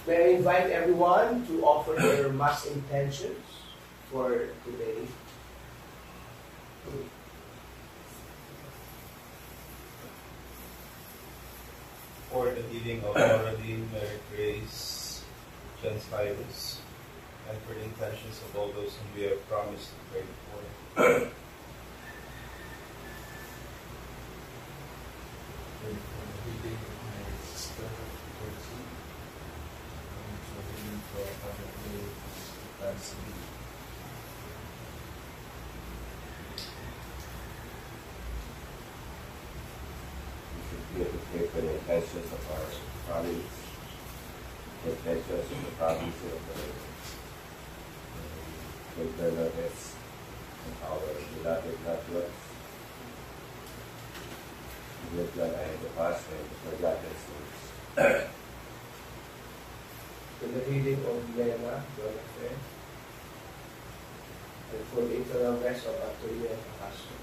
May I invite everyone to offer their mass intentions for today. For the healing of Laureline, Mary Grace, John Cyrus, and for the intentions of all those whom we have promised to pray for. We have to pray for the intentions of our province, the intentions of the province of the Bernadette, and our beloved networks. We have done ahead of us and forgotten sins. For the healing of Lena, Jonathan, and for the eternal rest of Antonia and Pastor.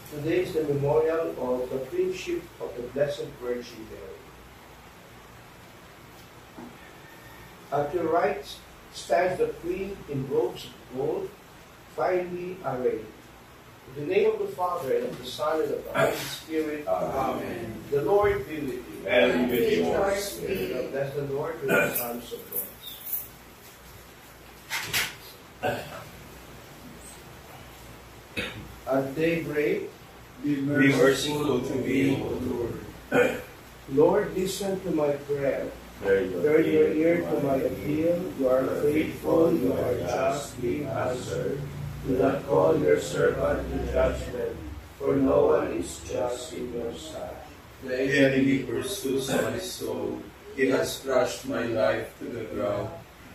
Today is the memorial of the Queenship of the Blessed Virgin Mary. At your right stands the Queen in robes of gold, finely arrayed. In the name of the Father, and of the Son, and of the Holy Spirit. Amen. The Lord be with you. And with your spirit. And bless the Lord with the sons of God. At daybreak, Be merciful to me, O Lord. Lord, listen to my prayer. Turn your ear to my appeal. You are faithful, you are just, being answered. Do not call your servant to judgment, for no one is just in your sight. The enemy pursues my soul. He has crushed my life to the ground.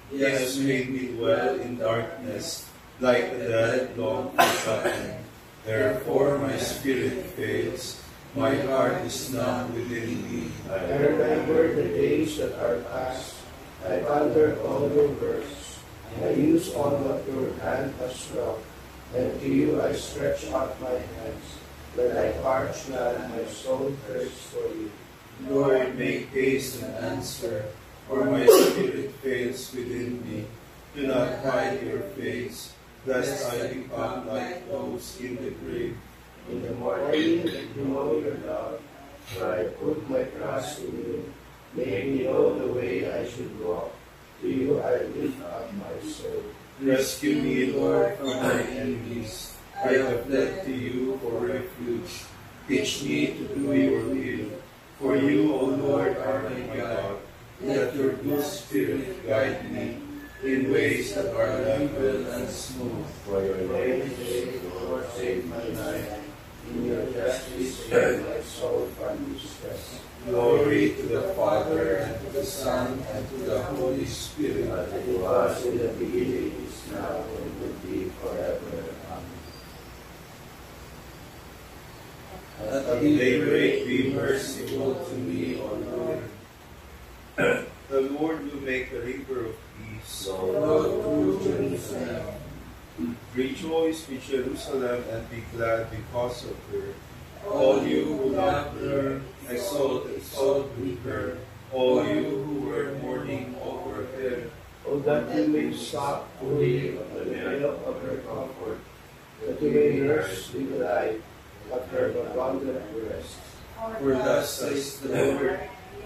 He has made me dwell in darkness, like a dead long forgotten. Therefore my spirit fails. My heart is numb within me. I remember the days that are past. I pondered all your works. I use all what your hand has wrought. And to you I stretch out my hands. Let I parch not, my soul thirsts for you. Lord, make haste and answer, for my spirit fails within me. Do not hide your face, lest I become like those in the grave. In the morning, you know your love, for I put my trust in you. Make me know the way I should walk. To you I lift up my soul. Rescue me, Lord, from my enemies. I have fled to you for refuge. Teach me to do your will. For you, O Lord, are my God. Let your good spirit guide me in ways that are level and smooth. For your name's sake, Lord, save my life. In your justice, save my soul from distress. Glory to the Father, and to the Son, and to the Holy Spirit. As it was in the beginning, is now, and will be forever. Amen. At daybreak, be merciful to me, O Lord. The Lord will make a river of peace flow through Jerusalem. Rejoice with Jerusalem and be glad because of her. All you who love her, exalt with her. All you who wear mourning over her. O that you may stop fully of the milk of her comfort, that you may nurse with delight at her abundant breast. For thus says the Lord,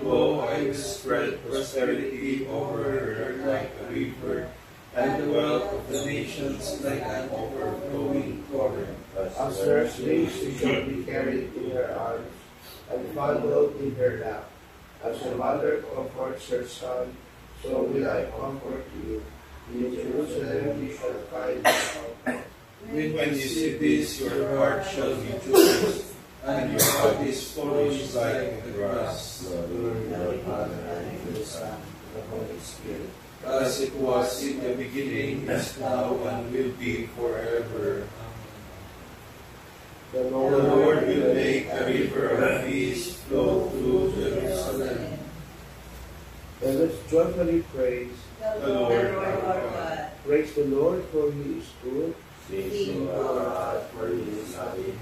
lo, I will spread prosperity over her like a river, and the wealth of the nations like an overflowing torrent. As nurse lays, she shall be carried in her arms, and fondled in her lap. As a mother comforts her son, so will I comfort you. In Jerusalem you shall find comfort. When you see this, your heart shall rejoice, and your bodies flourish like the grass. Glory to the Father, and to the Son, and to the Holy Spirit. As it was in the beginning, is now, and will be forever. The The Lord will make a river of peace flow through Jerusalem. And let's joyfully praise the Lord our God. Praise the Lord, for He is good. Sing our God, for He is loving.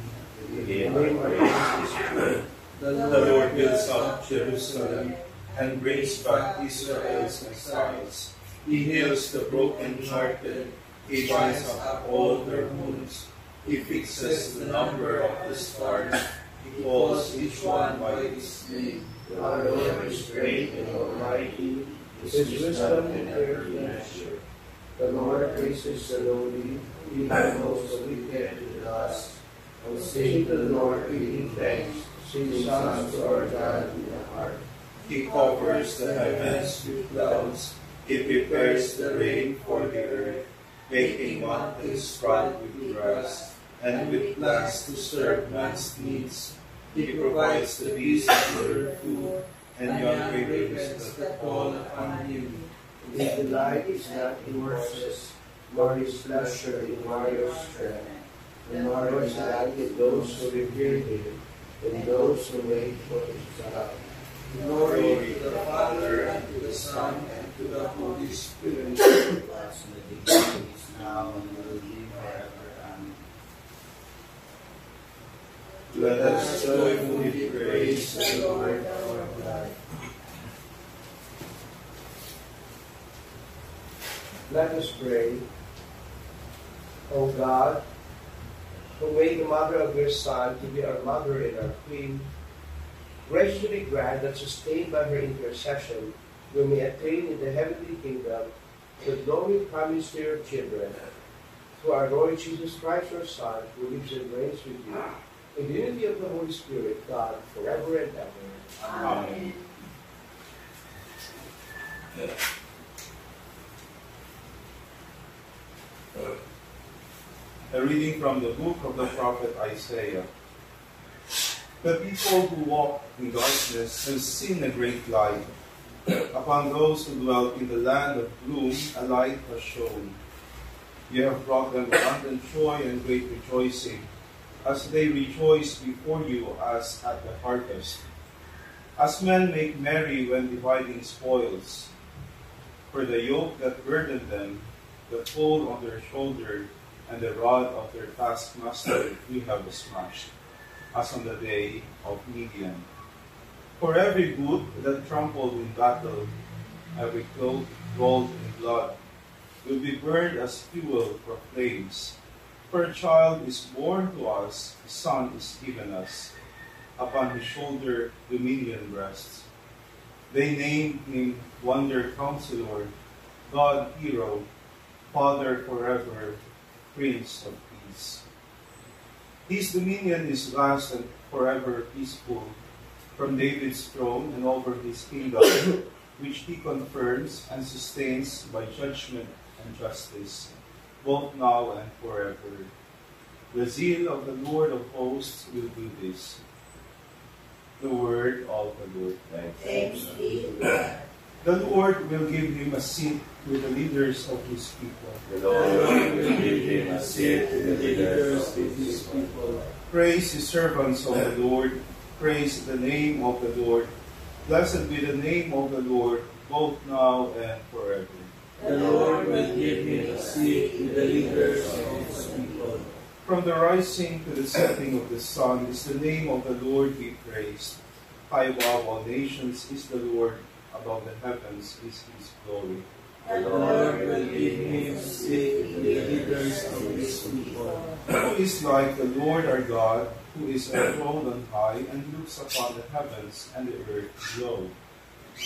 Give Him praise. The Lord builds up Jerusalem and brings back Israel's exiles. He heals the broken-hearted. He binds up all their wounds. He fixes the number of the stars. He calls each one by its name. Our Lord is great and almighty. His wisdom compares to measure. The Lord praises the lowly. He humbles the wicked to the dust. And sing to the Lord, giving thanks. Sing songs to our God in the heart. He covers the heavens with clouds. He prepares the rain for the earth, making mountains sprout with grass, and with plants to serve man's needs. He provides the beasts their food, and young ravens that fall upon him. His delight is not in horses, nor his pleasure in warriors' strength. And nor is that in those who revere him, and those who wait for his love. Glory to the Father, and to the Son, and to the Holy Spirit. As in the beginning, is now, and will be forever. Amen. Let us joyfully praise the Lord our God. Let us pray. O God, who made the mother of your Son to be our mother and our Queen, graciously grant that, sustained by her intercession, we may attain in the heavenly kingdom the glory promised to your children. Through our Lord Jesus Christ, your Son, who lives and reigns with you, in the unity of the Holy Spirit, God, forever and ever. Amen. A reading from the book of the prophet Isaiah. The people who walk in darkness have seen a great light. Upon those who dwell in the land of gloom, a light has shone. You have brought them abundant joy and great rejoicing, as they rejoice before you as at the harvest, as men make merry when dividing spoils. For the yoke that burdened them, the fold on their shoulder, and the rod of their taskmaster you have smashed, as on the day of Midian. For every boot that trampled in battle, every cloak rolled in blood, will be burned as fuel for flames. For a child is born to us, a son is given us. Upon his shoulder dominion rests. They named him Wonder Counselor, God Hero, Father forever, Prince of Peace. His dominion is vast and forever peaceful, from David's throne and over his kingdom, which he confirms and sustains by judgment and justice, both now and forever. The zeal of the Lord of hosts will do this. The word of the Lord. Thanks be to God. The Lord will give him a seat with the leaders of his people. The Lord will give him a seat with the leaders of his people. Praise his servants of the Lord. Praise the name of the Lord. Blessed be the name of the Lord, both now and forever. The Lord will give him a seat with the leaders of his people. From the rising to the setting of the sun is the name of the Lord be praised. High above all nations is the Lord, above the heavens is his glory. The Lord will give him a seat with the leaders of his people. Who is like the Lord our God, who is enthroned on high and looks upon the heavens and the earth below?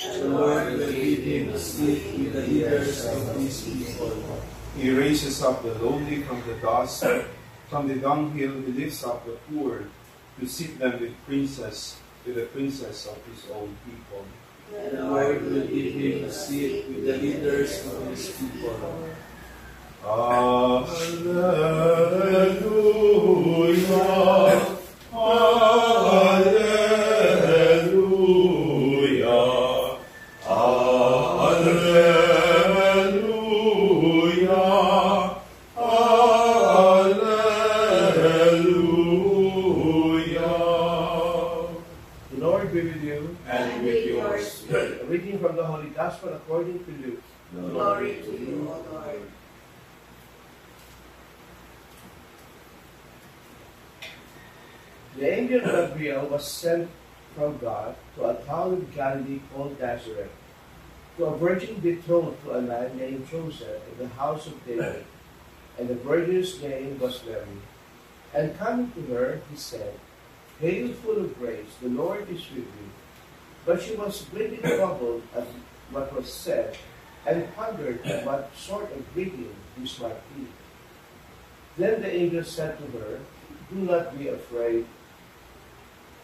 The Lord will give him a seat with the leaders of his people. He raises up the lowly from the dust, from the dunghill he lifts up the poor, to seat them with the princess of his own people. The Lord will give him a seat with the leaders of his people. Alleluia, alleluia, alleluia, alleluia. The Lord be with you. And with yours. A reading from the Holy Gospel according to Luke. Glory to you, O Lord. The angel Gabriel was sent from God to a town of Galilee called Nazareth, to a virgin betrothed to a man named Joseph in the house of David, and the virgin's name was Mary. And coming to her, he said, Hail, full of grace, the Lord is with you. But she was greatly troubled at what was said, and pondered what sort of greeting this might be. Then the angel said to her, Do not be afraid,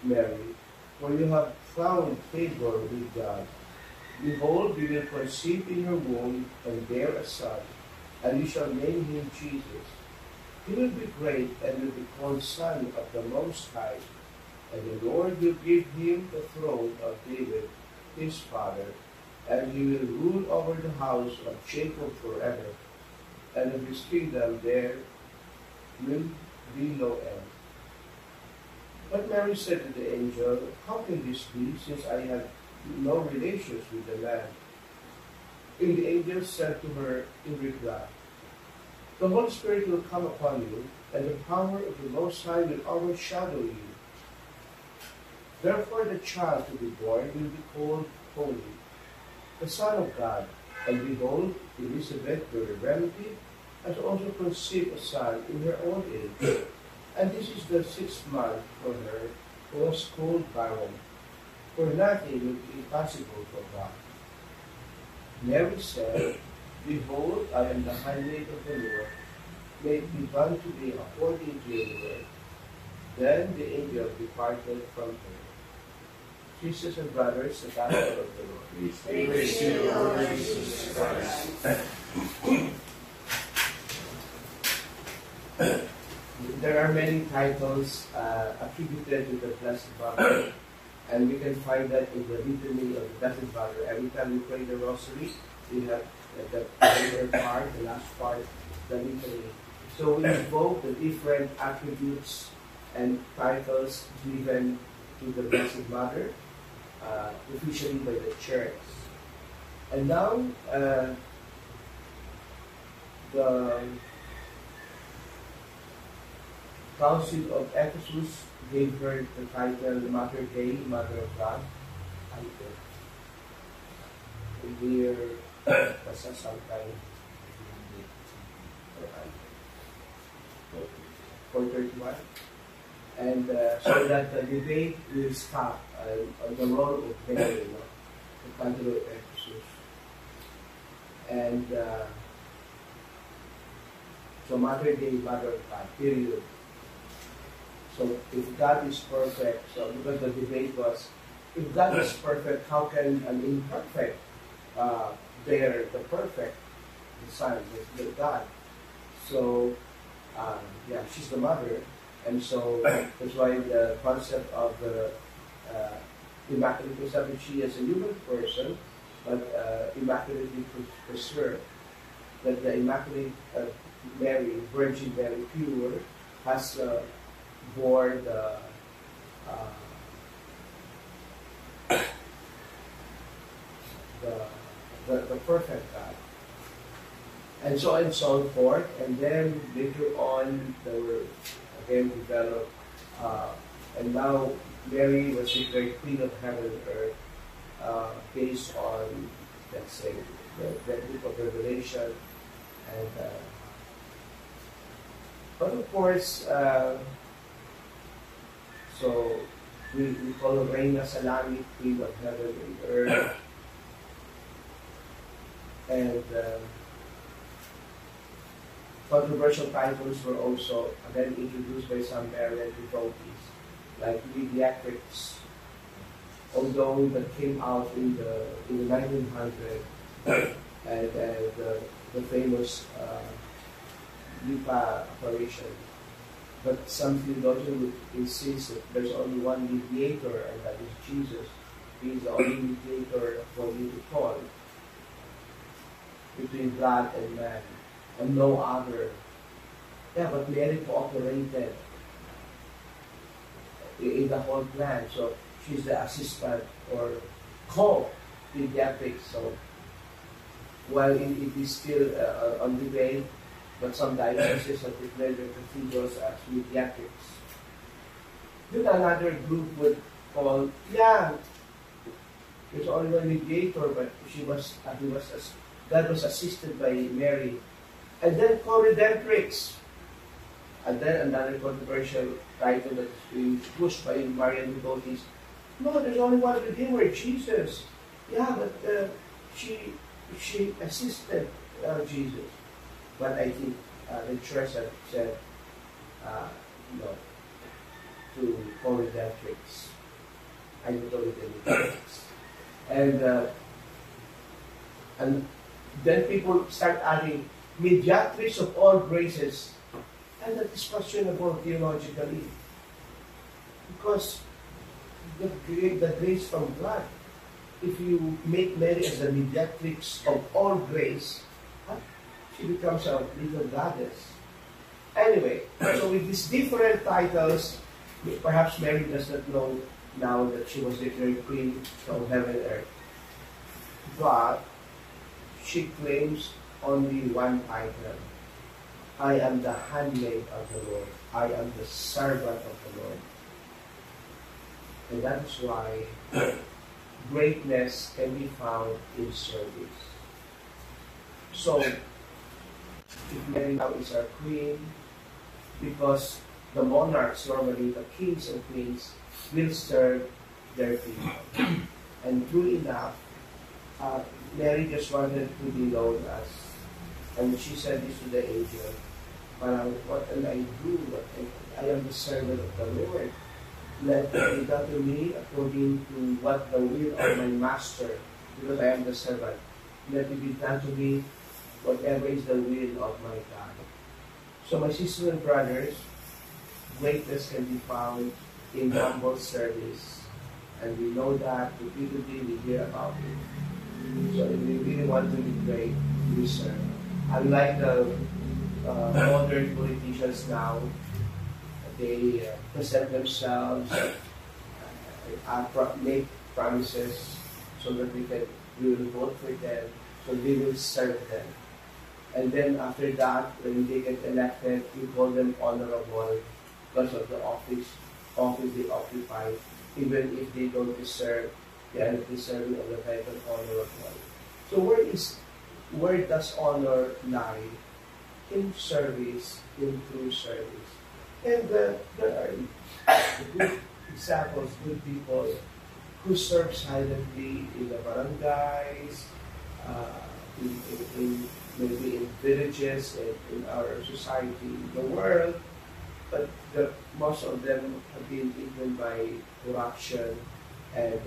Mary, for you have found favor with God. Behold, you will conceive in your womb and bear a son, and you shall name him Jesus. He will be great and will be called Son of the Most High, and the Lord will give him the throne of David, his father, and he will rule over the house of Jacob forever, and of his kingdom there will be no end. But Mary said to the angel, How can this be, since I have no relations with the man? And the angel said to her in reply, The Holy Spirit will come upon you, and the power of the Most High will overshadow you. Therefore the child to be born will be called Holy, the Son of God. And behold, Elizabeth, your relative, has also conceived a son in her old age. And this is the 6th month for her, who was called barren, for nothing will be impossible for God. Mary said, Behold, I am the handmaid of the Lord. May it be done to me according to your word. Then the angel departed from her. Sisters and brothers, the gospel of the Lord. Praise to you, Lord Jesus Christ. There are many titles attributed to the Blessed Mother, and we can find that in the litany of the Blessed Mother. Every time we pray the Rosary, we have the later part, the last part, the litany. So we invoke the different attributes and titles given to the Blessed Mother, officially by the Church. And now, the Council of Ephesus gave her the title Mater Dei, Mother of God. In the year, sometime 431. And so that the debate will stop on the role of Mary, the Council of Ephesus. And so Mater Dei, Mother of God, period. So if God is perfect, so because the debate was, if God is perfect, how can an imperfect bear the perfect, the Son, the God? So, she's the mother, and so that's why the concept of the Immaculate Conception, she is a human person, but immaculately preserved. That the Immaculate Mary, Virgin Mary, pure, has bore the perfect God, and so on and so forth. And then later on, they were again developed, and now Mary was declared Queen of Heaven and Earth, based on, let's say, the book of Revelation, and but of course. So we call her Reina Salami, Queen of Heaven and Earth. And controversial titles were also again introduced by some Marian devotees, like Mediatrix, although that came out in the 1900s, and the famous Lipa apparition. But some theologians would insist that there's only one mediator, and that is Jesus. He is the only mediator according to Paul between God and man, and no other. Yeah, but Mary cooperated in the whole plan. So she's the assistant or pediatrics. So while it is still on debate, but some diagnoses have declared the procedures as pediatrics. Then another group would call, it's only a mediator, but God was assisted by Mary. And then co-redemptrix. And then another controversial title that is being pushed by Marian devotees. No, there's only one Redeemer, Jesus. Yeah, but she assisted Jesus. But I think the church had said no to co-redemptrix. I don't know it and then people start adding mediatrix of all graces, and that is questionable theologically, because the grace from God. If you make Mary as the mediatrix of all grace, she becomes a little goddess. Anyway, so with these different titles, perhaps Mary does not know now that she was declared queen of heaven and earth. But she claims only one title. I am the handmaid of the Lord. I am the servant of the Lord. And that is why greatness can be found in service. So, if Mary now is our queen, because the monarchs, normally the kings and queens, will serve their people. And true enough, Mary just wanted to be known as, and she said this to the angel, what can I do? I am the servant of the Lord. Let it be done to me according to what the will of my master, because I am the servant. Let it be done to me whatever is the will of my God. So my sisters and brothers, greatness can be found in humble service. And we know that repeatedly we hear about it. So if we really want to be great, we serve. Unlike the modern politicians now, they present themselves, make promises so that we will vote for them, so we will serve them. And then after that, when they get elected, we call them honorable because of the office they occupy, even if they don't deserve, they are deserving of the title honorable. So where does honor lie? In service, in true service. And there are good examples, good people who serve silently in the barangays, maybe in villages, in our society, in the world, but most of them have been eaten by corruption and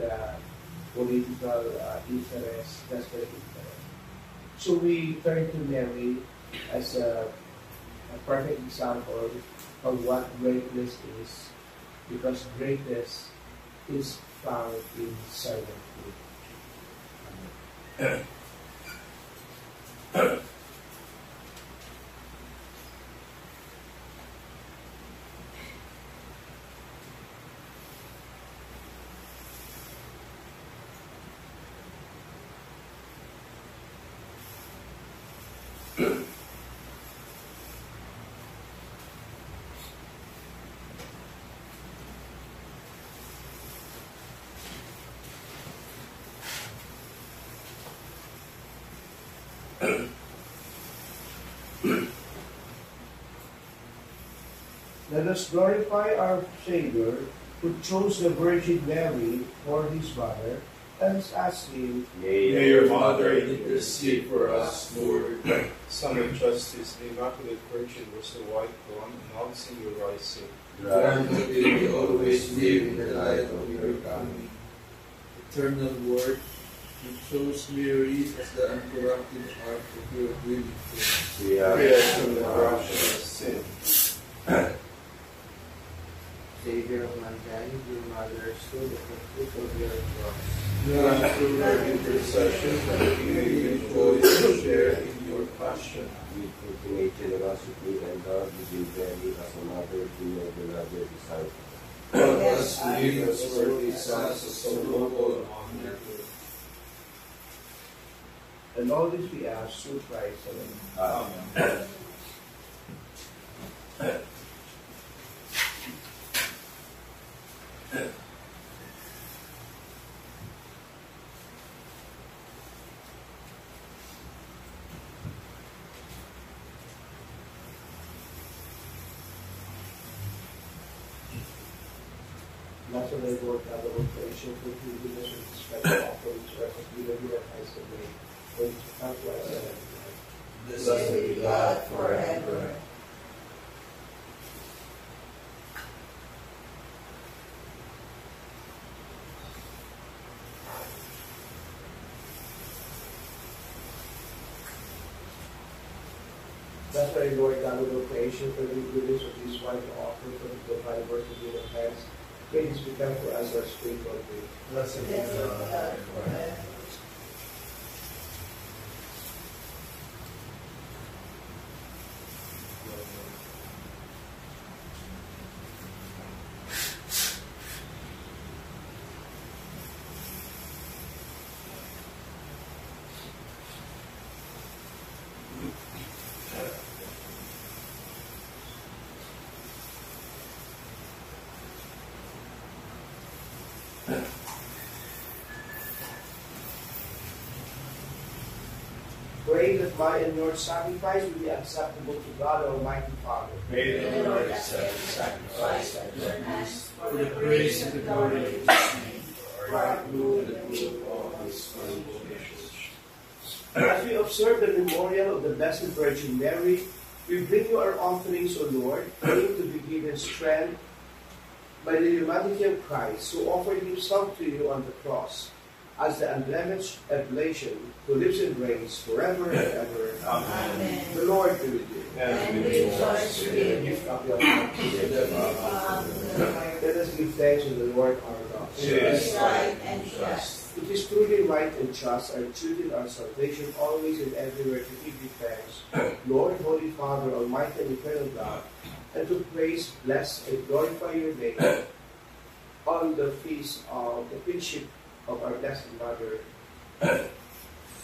political interest, desperate interest. So we turn to Mary as a perfect example of what greatness is, because greatness is found in servanthood. Let us glorify our Savior, who chose the Virgin Mary for his mother, and let's ask him, May your Mother intercede for us, Lord. Son of Justice, the Immaculate Virgin was the white dawn announcing your rising. Grant that we may always live in the light of your coming. Eternal Word, you chose Mary as the uncorrupted heart of your willing faith. We are Free us from the corruption of sin. Savior of mankind, your mother stood at the foot of your cross. Grant through her intercession that we may rejoice and share in your passion. with infinite generosity and love, we give Mary as a mother to your beloved disciple. Help us to live as worthy sons of so noble and honored. And all this we ask through Christ. Amen. Amen. Blessed are the Lord God of all creation, for whom goodness and special offerings are of you and your Christ the way. Praise to come to us and Blessed be God forever. Blessed are the Lord God of all creation, for the goodness of this wine to offer for the divine work of your hands. Praise become for us our spiritual food. Blessed be God forever. Pray that my and your sacrifice will be acceptable to God, Almighty Father. May the Lord accept the sacrifice at your hands For the praise and the glory of His name, for our good and the good of all His faithful wishes. As we observe the memorial of the Blessed Virgin Mary, we bring you our offerings, O Lord, praying to be given strength by the humanity of Christ, who offered himself to you on the cross, as the unblemished oblation, who lives and reigns forever and ever. Amen. The Lord be with you. And with your spirit. Lift up your hearts. Let us give thanks to the Lord our God. It is right and just. It is truly right and just, our duty and our salvation, always and everywhere to give you thanks, Lord, Holy Father, Almighty and Eternal God, and to praise, bless, and glorify your name on the feast of the Queenship of our Blessed Mother.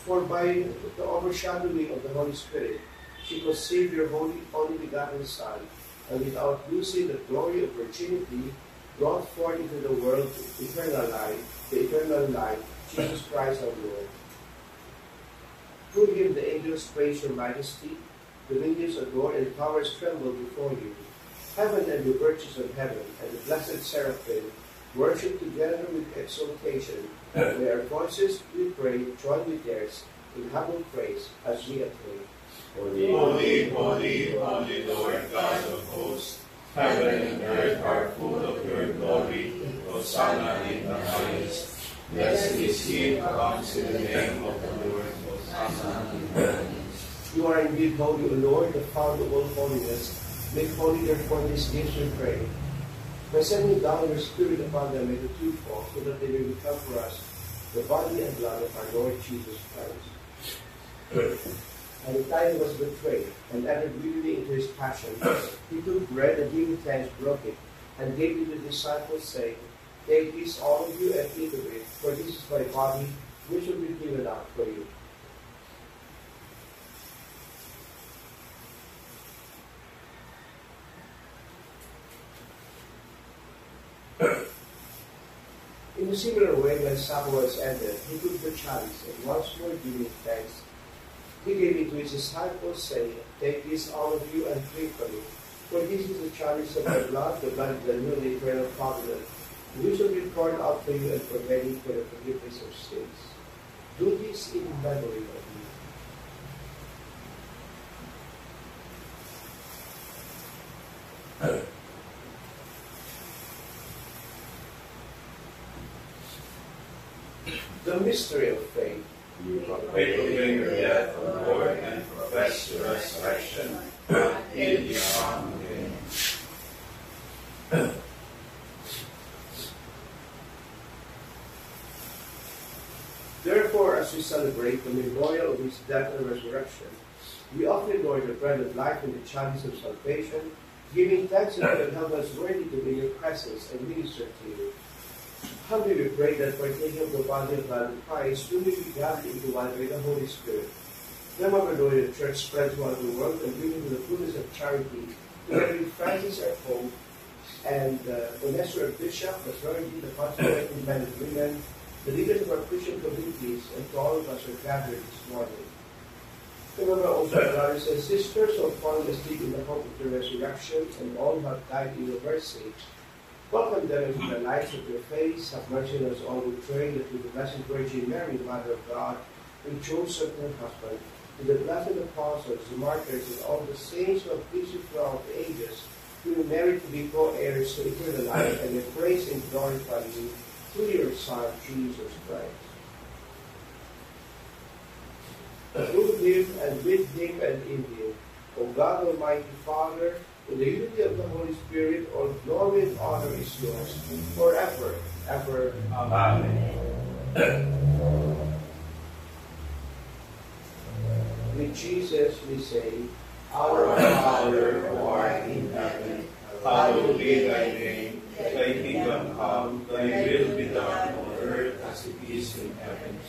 For by the overshadowing of the Holy Spirit, she conceived your only begotten Son, and without losing the glory of virginity, brought forth into the world the eternal life, Jesus Christ our Lord. Through him the angels praise your majesty, dominions adore, and powers tremble before you. Heaven and the virtues of heaven, and the blessed seraphim, worship together with exultation. May our voices, we pray, join with theirs in humble praise as we acclaim. Holy, holy, holy, holy Lord God of hosts, heaven and earth are full of your glory. Hosanna in the highest. Blessed is he who comes in the name of the Lord. Hosanna in the highest. You are indeed holy, O Lord, the fount of all holiness. Make holy therefore these gifts, we pray. By sending down your Spirit upon them in the twofold, so that they may become for us the body and blood of our Lord Jesus Christ. And the time he was betrayed, and entered greedily into his passion, he took bread and giving thanks, broke it, and gave it to the disciples, saying, Take this, all of you, and eat of it, for this is my body, which will be given out for you. In a similar way, when supper was ended, he took the chalice, and once more giving thanks, he gave it to his disciples, saying, Take this, all of you, and drink from it. For this is the chalice of my blood, the blood of the new and eternal covenant, which will be poured out for you and for many for the forgiveness of sins. Do this in memory of me. The mystery of faith. We proclaim your death, O Lord, and profess your resurrection until you come again. Therefore, as we celebrate the memorial of his death and resurrection, we offer, Lord, the bread of life and the chalice of salvation, giving thanks that you have helped us worthy to be in your presence and minister to you. Humbly we pray that partaking of the body and blood of Christ, we may be gathered into one by the Holy Spirit. Remember, Lord, the church spread throughout the world and bring into the fullness of charity, together with Francis our Pope, and Vanessa our Bishop, the clergy, the consecrated men and women, the leaders of our Christian communities, and to all of us who are gathered this morning. Remember also our brothers and sisters who have fallen asleep in the hope of the resurrection, and all who have died in your mercy. Welcome them into the light of your face. Have mercy on us all, we pray, that with the Blessed Virgin Mary, the Mother of God, and Joseph her husband, with the blessed apostles, the martyrs, and all the saints who have pleased you throughout the ages, we will merit to be co-heirs to eternal life, and may praise and glorify you through your Son, Jesus Christ. Through him, and with him, and in him, O God, Almighty Father, in the unity of the Holy Spirit, all glory and honor is yours, forever, ever. Amen. With Jesus we say, Our Father, who art in heaven, hallowed be thy name. Thy kingdom come, thy will be done on earth as it is in heaven.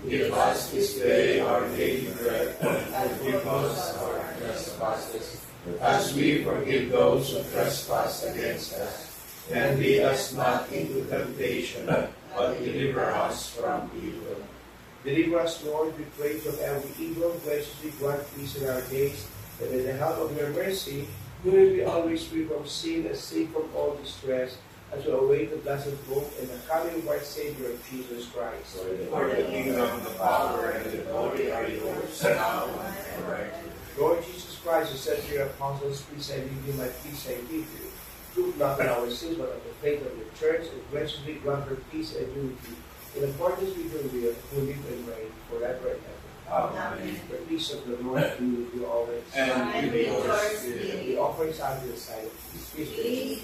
Give us this day our daily bread, and forgive us our trespasses, as we forgive those who trespass against us. And lead us not into temptation, but deliver us from evil. Deliver us, Lord, we pray, from every evil. Graciously grant peace in our days, that with the help of your mercy, we will be always free from sin and safe from all distress, as we await the blessed hope and the coming of our Savior, Jesus Christ. For the kingdom, the power, and the glory are yours, now and forever. Lord Jesus Christ, who said to your apostles, peace I leave you, my peace I give you. Look not on our sins, but on the faith of your church, and graciously grant her peace and unity, in accordance with your will, who live and reign forever and ever. Amen. The peace of the Lord be with you always. And with your spirit. The offerings are to the side of peace.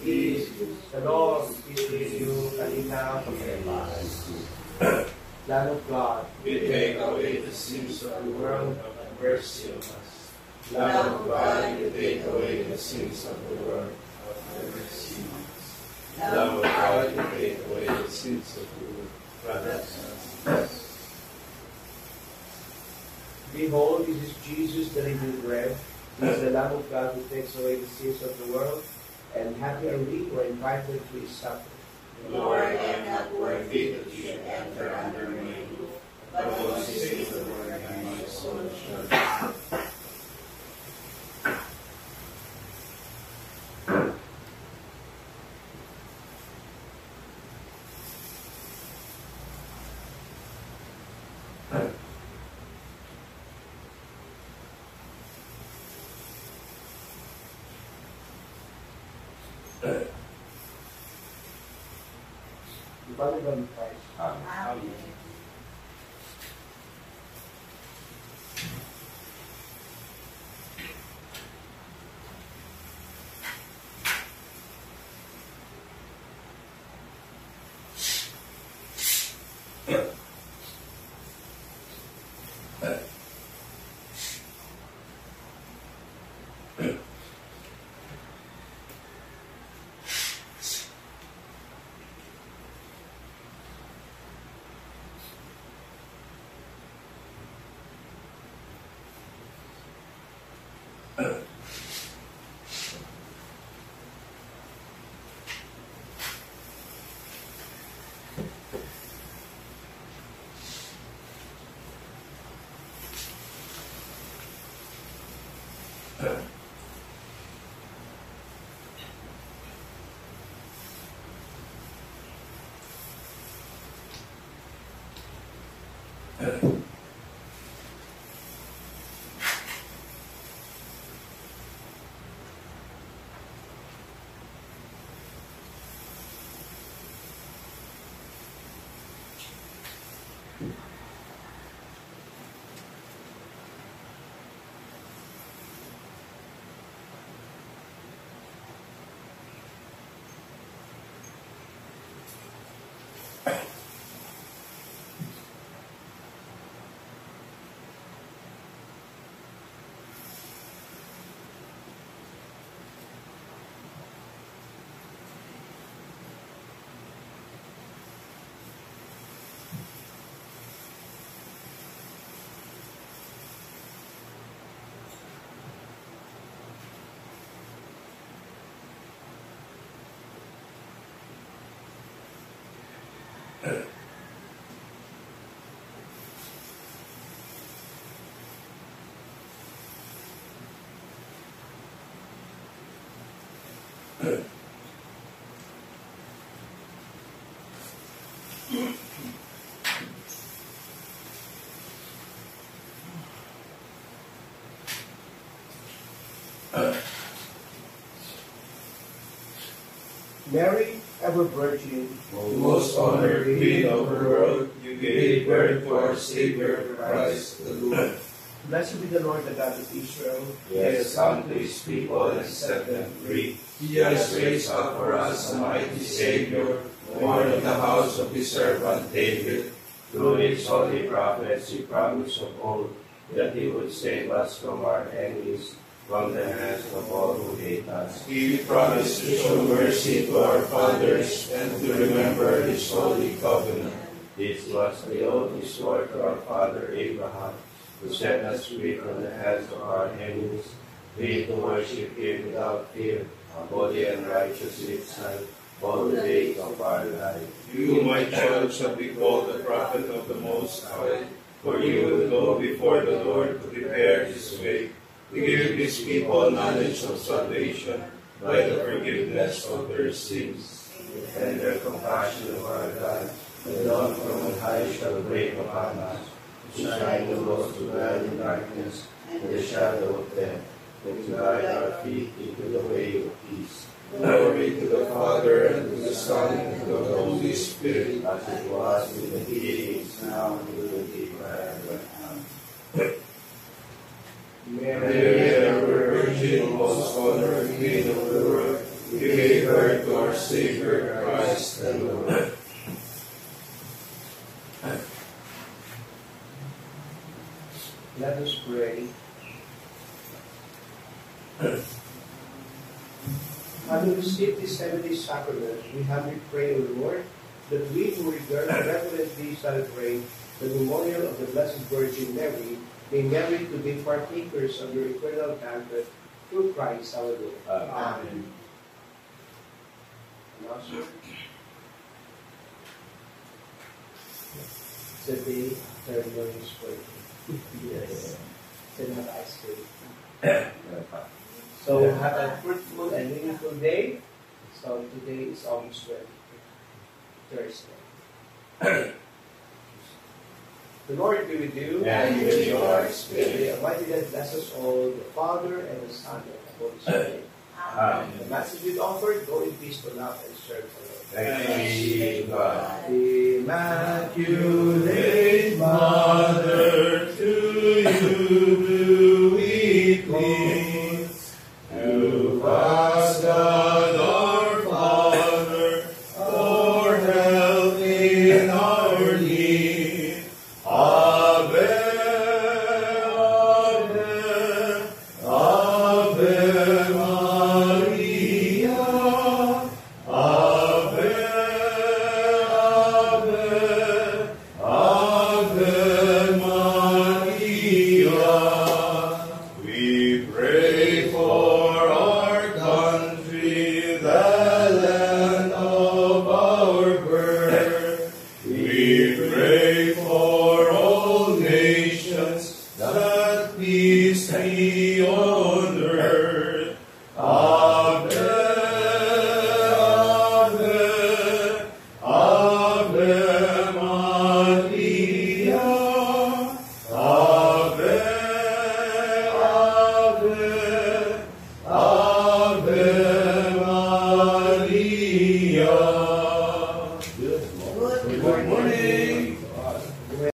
Peace. The Lord peace with you, and now forever. Lamb of God, We take away the sins of the world, have mercy on us. Lamb of God, you take away the sins of the world, have mercy on us. Lamb of God, you take away the sins of the world, have mercy on us. behold, this is Jesus, the living bread. He is the Lamb of God who takes away the sins of the world. And happy are we who are invited to his supper. Lord, I am not worthy that you should enter under my roof, but only say the word, and my soul shall live. The body of Christ. Amen. Mary, ever Virgin, most honored Queen of the world, you gave birth to our Savior, Christ the Lord. blessed be the Lord, the God of Israel. He has come to his people and set them free. He has raised up for us a mighty Savior, born of the house of his servant David. Through his holy prophets, he promised of old that he would save us from our enemies, from the hands of all who hate us. He promised to show mercy to our fathers and to remember his holy covenant. This was the oath he swore to our father Abraham, to set us free from the hands of our enemies, free to worship him without fear, holy and righteous in his sight, all the days of our life. You, my child, shall be called the prophet of the Most High, for you will go before the Lord to prepare his way, to give his people knowledge of salvation by the forgiveness of their sins. And the compassion of our God, the dawn from on high shall break upon us, to shine the most to dwell in darkness, and the shadow of death, and to guide our feet into the way of peace. Glory to the Father, and to the Son, and to the Holy Spirit. As it was in the beginning, is now, and will be forever. Mary, ever Virgin, most honored Queen of the world, you gave birth to our Savior, Christ the Lord. Let us pray. Having received this heavenly sacrament, we humbly pray, O Lord, that we who reverently celebrate the memorial of the Blessed Virgin Mary may merit to be partakers of your eternal banquet through Christ our Lord. Amen. Master, it's a day after the Lord's birthday. Yes. It's not ice cream. So have a fruitful and meaningful day. So today is August 20, Thursday. The Lord be with you. And with your spirit. May Almighty God bless us all, the Father and the Son and the Holy Spirit. Amen. The message we've offered, go in peace to love and serve the Lord. Thanks be to God. Immaculate Mother, to you do we plead. To us, God our Father, for help in our need. Ave, Ave, Ave Maria. Ave, Ave, Ave Maria. We pray for our country, the land of our birth. We pray for all nations, that peace be